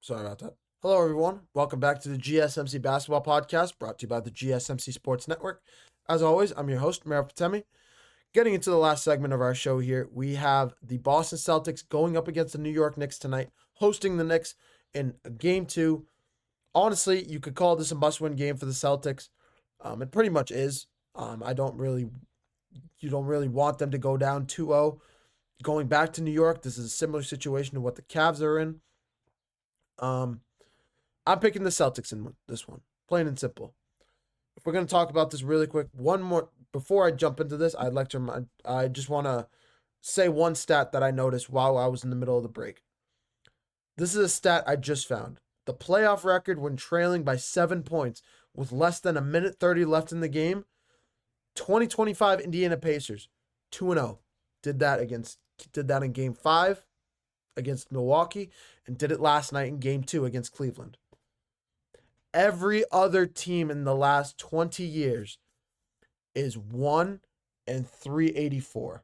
Sorry about that. Hello, everyone. Welcome back to the GSMC Basketball Podcast, brought to you by the GSMC Sports Network. As always, I'm your host, Mara Patemi. Getting into the last segment of our show here, we have the Boston Celtics going up against the New York Knicks tonight, hosting the Knicks in Game 2. Honestly, you could call this a must-win game for the Celtics. It pretty much is. You don't really want them to go down 2-0. Going back to New York, this is a similar situation to what the Cavs are in. Um, I'm picking the Celtics in this one, plain and simple. If we're going to talk about this really quick, one more before I jump into this, I just want to say one stat that I noticed while I was in the middle of the break. This is a stat I just found. The playoff record when trailing by 7 points with less than a minute 30 left in the game, 2025 Indiana Pacers, 2-0. Did that in game 5 against Milwaukee and did it last night in game 2 against Cleveland. Every other team in the last 20 years is 1 and 384.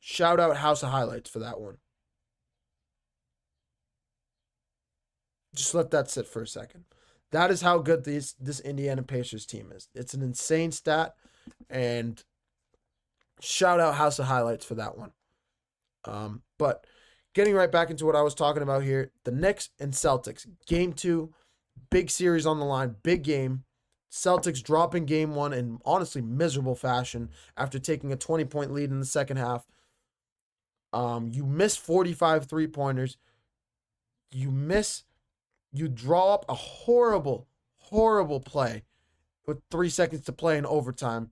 Shout out House of Highlights for that one. Just let that sit for a second. That is how good this Indiana Pacers team is. It's an insane stat, and shout out House of Highlights for that one. But getting right back into what I was talking about here, the Knicks and Celtics. Game 2, big series on the line, big game. Celtics dropping game 1 in honestly miserable fashion after taking a 20-point lead in the second half. You miss 45 three-pointers. You draw up a horrible, horrible play with 3 seconds to play in overtime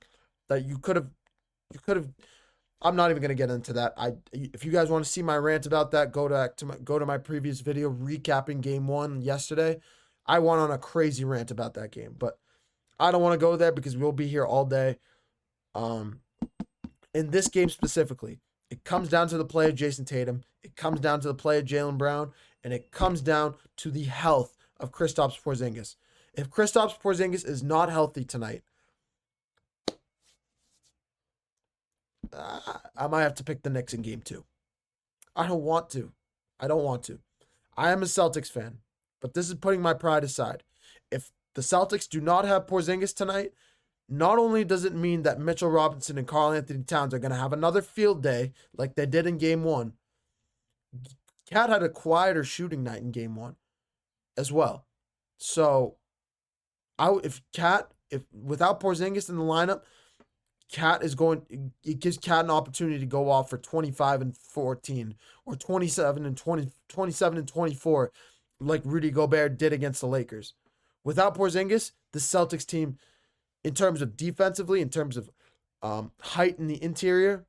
that you could have. I'm not even gonna get into that. If you guys want to see my rant about that, go to my previous video recapping game 1 yesterday. I went on a crazy rant about that game, but I don't want to go there because we'll be here all day. In this game specifically, it comes down to the play of Jayson Tatum. It comes down to the play of Jalen Brown, and it comes down to the health of Kristaps Porzingis. If Kristaps Porzingis is not healthy tonight, I might have to pick the Knicks in game 2. I don't want to. I am a Celtics fan, but this is putting my pride aside. If the Celtics do not have Porzingis tonight, not only does it mean that Mitchell Robinson and Karl-Anthony Towns are going to have another field day like they did in game 1, Cat had a quieter shooting night in game 1 as well. So, if without Porzingis in the lineup, it gives Cat an opportunity to go off for 25 and 14 or 27 and 20, 27 and 24 like Rudy Gobert did against the Lakers. Without Porzingis, the Celtics team, in terms of defensively, in terms of height in the interior,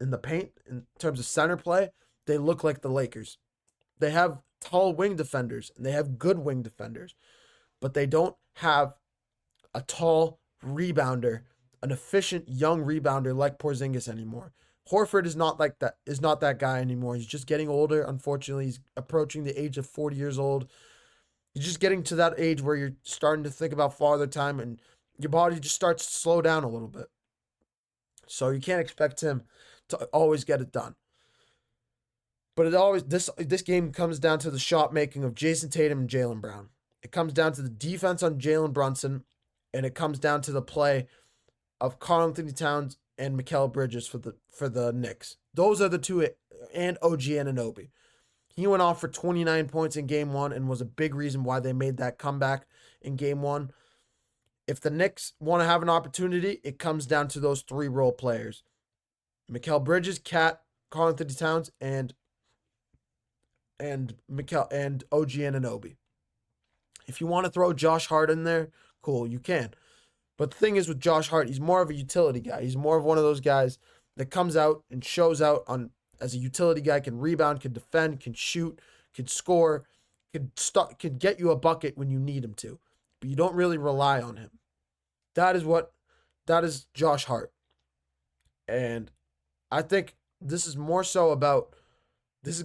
in the paint, in terms of center play, they look like the Lakers. They have tall wing defenders, and they have good wing defenders, but they don't have a tall rebounder, an efficient young rebounder like Porzingis anymore. Horford is not like that. Is not that guy anymore. He's just getting older. Unfortunately, he's approaching the age of 40 years old. He's just getting to that age where you're starting to think about father time, and your body just starts to slow down a little bit. So you can't expect him to always get it done. But this game comes down to the shot making of Jayson Tatum and Jalen Brown. It comes down to the defense on Jalen Brunson, and it comes down to the play of Karl-Anthony Towns and Mikal Bridges for the Knicks. Those are the two, and OG Anunoby. He went off for 29 points in game 1 and was a big reason why they made that comeback in game 1. If the Knicks want to have an opportunity, it comes down to those 3 role players: Mikal Bridges, Cat, Karl-Anthony Towns, and OG Anunoby. If you want to throw Josh Hart in there, cool, you can. But the thing is with Josh Hart, he's more of a utility guy. He's more of one of those guys that comes out and shows out on as a utility guy, can rebound, can defend, can shoot, can score, can get you a bucket when you need him to. But you don't really rely on him. That is Josh Hart. And I think this is going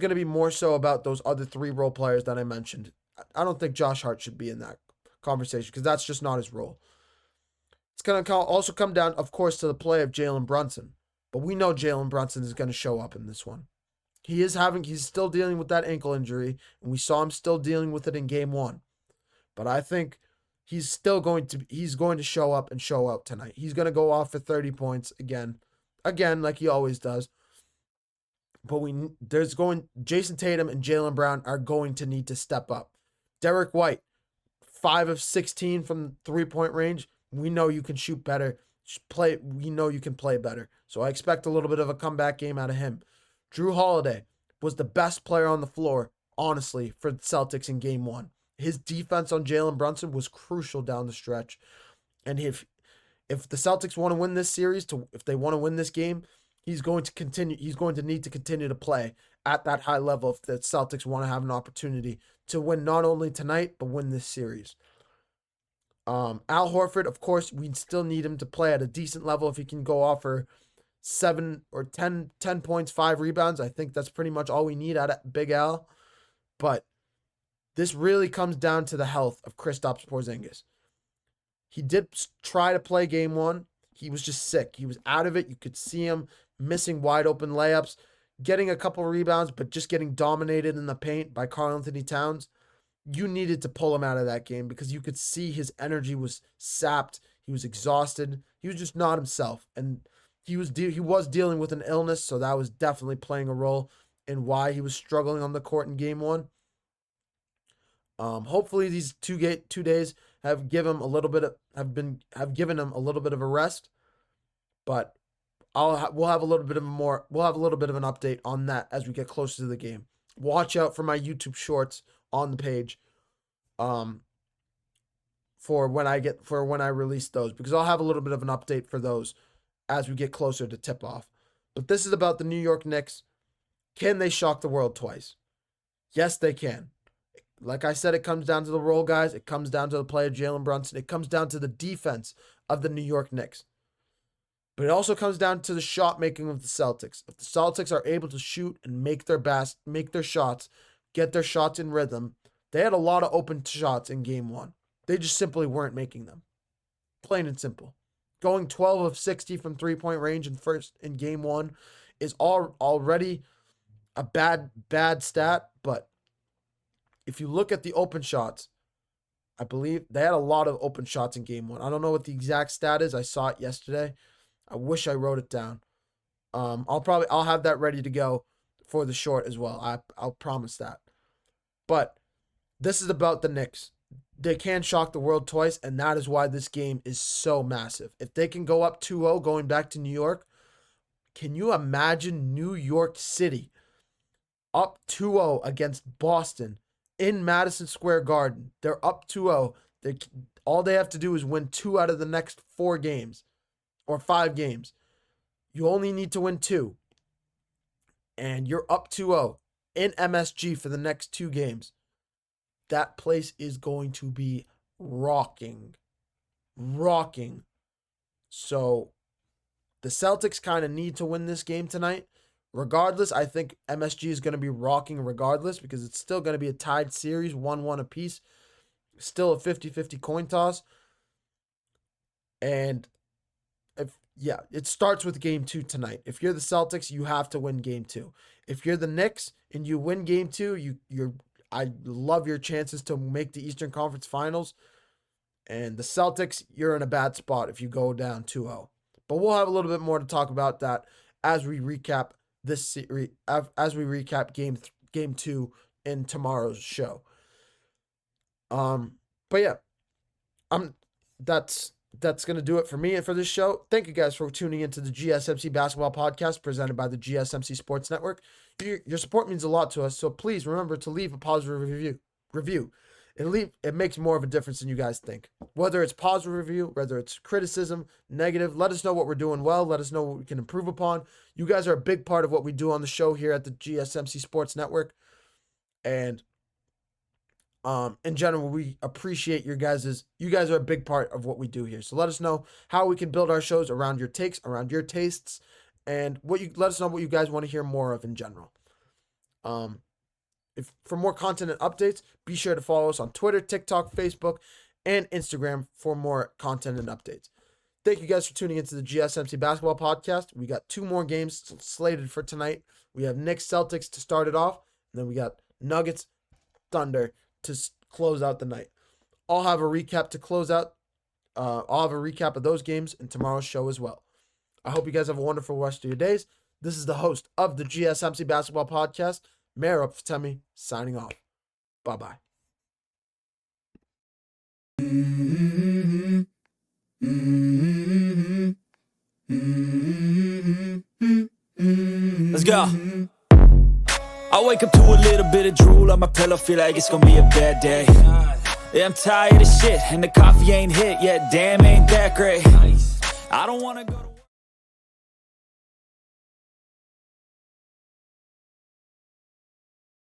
to be more so about those other 3 role players that I mentioned. I don't think Josh Hart should be in that conversation because that's just not his role. It's going to also come down, of course, to the play of Jalen Brunson. But we know Jalen Brunson is going to show up in this one. He's still dealing with that ankle injury, and we saw him still dealing with it in game 1. But I think he's going to show up and show out tonight. He's going to go off for 30 points again like he always does. But Jayson Tatum and Jaylen Brown are going to need to step up. Derek White, 5 of 16 from 3-point range. We know you can shoot better. We know you can play better. So I expect a little bit of a comeback game out of him. Drew Holiday was the best player on the floor, honestly, for the Celtics in game 1. His defense on Jalen Brunson was crucial down the stretch. And if the Celtics want to win this series, if they want to win this game, he's going to need to continue to play at that high level if the Celtics want to have an opportunity to win not only tonight, but win this series. Al Horford, of course, we still need him to play at a decent level. If he can go off for 7 or 10 points, 5 rebounds, I think that's pretty much all we need out of Big Al. But this really comes down to the health of Kristaps Porzingis. He did try to play game 1. He was just sick. He was out of it. You could see him missing wide open layups, getting a couple rebounds, but just getting dominated in the paint by Karl-Anthony Towns. You needed to pull him out of that game because you could see his energy was sapped. He was exhausted. He was just not himself. And he was dealing with an illness, so that was definitely playing a role in why he was struggling on the court in game 1. Hopefully these 2 days have given him a little bit of a rest, but we'll have a little bit of an update on that as we get closer to the game. Watch out for my YouTube shorts on the page, for when I release those, because I'll have a little bit of an update for those as we get closer to tip off. But this is about the New York Knicks. Can they shock the world twice? Yes, they can. Like I said, it comes down to the role guys. It comes down to the play of Jalen Brunson. It comes down to the defense of the New York Knicks. But it also comes down to the shot making of the Celtics. If the Celtics are able to shoot and make their shots, get their shots in rhythm, they had a lot of open shots in game 1. They just simply weren't making them. Plain and simple. Going 12 of 60 from 3-point range in game 1 is already a bad stat, but if you look at the open shots, I believe they had a lot of open shots in game 1. I don't know what the exact stat is. I saw it yesterday. I wish I wrote it down. I'll have that ready to go for the short as well. I'll promise that. But this is about the Knicks. They can shock the world twice, and that is why this game is so massive. If they can go up 2-0 going back to New York, can you imagine New York City up 2-0 against Boston in Madison Square Garden? They're up 2-0. All they have to do is win 2 out of the next 4 games or 5 games. You only need to win 2. And you're up 2-0 in MSG for the next 2 games. That place is going to be rocking. So the Celtics kind of need to win this game tonight. Regardless, I think MSG is going to be rocking regardless, because it's still going to be a tied series, 1-1 apiece. Still a 50-50 coin toss. And it starts with game 2 tonight. If you're the Celtics, you have to win game 2. If you're the Knicks and you win game 2, I love your chances to make the Eastern Conference Finals. And the Celtics, you're in a bad spot if you go down 2-0. But we'll have a little bit more to talk about that as we recap this series, as we recap game 2 in tomorrow's show. But yeah, that's going to do it for me and for this show. Thank you guys for tuning into the GSMC Basketball Podcast presented by the GSMC Sports Network. Your support means a lot to us, so please remember to leave a positive review. It makes more of a difference than you guys think. Whether it's positive review, whether it's criticism, negative, let us know what we're doing well. Let us know what we can improve upon. You guys are a big part of what we do on the show here at the GSMC Sports Network. And in general, we appreciate you guys are a big part of what we do here. So let us know how we can build our shows around your takes, around your tastes, and let us know what you guys want to hear more of in general. If for more content and updates, be sure to follow us on Twitter, TikTok, Facebook, and Instagram for more content and updates. Thank you guys for tuning into the GSMC Basketball Podcast. We got 2 more games slated for tonight. We have Knicks Celtics to start it off, and then we got Nuggets Thunder to close out the night. I'll have a recap to close out. I'll have a recap of those games in tomorrow's show as well. I hope you guys have a wonderful rest of your days. This is the host of the GSMC Basketball Podcast, Mayor Fatemi, signing off. Bye-bye. Let's go. I wake up to a little bit of drool on my pillow, feel like it's gonna be a bad day. Yeah, I'm tired of shit, and the coffee ain't hit yet, damn, ain't that great. I don't wanna go to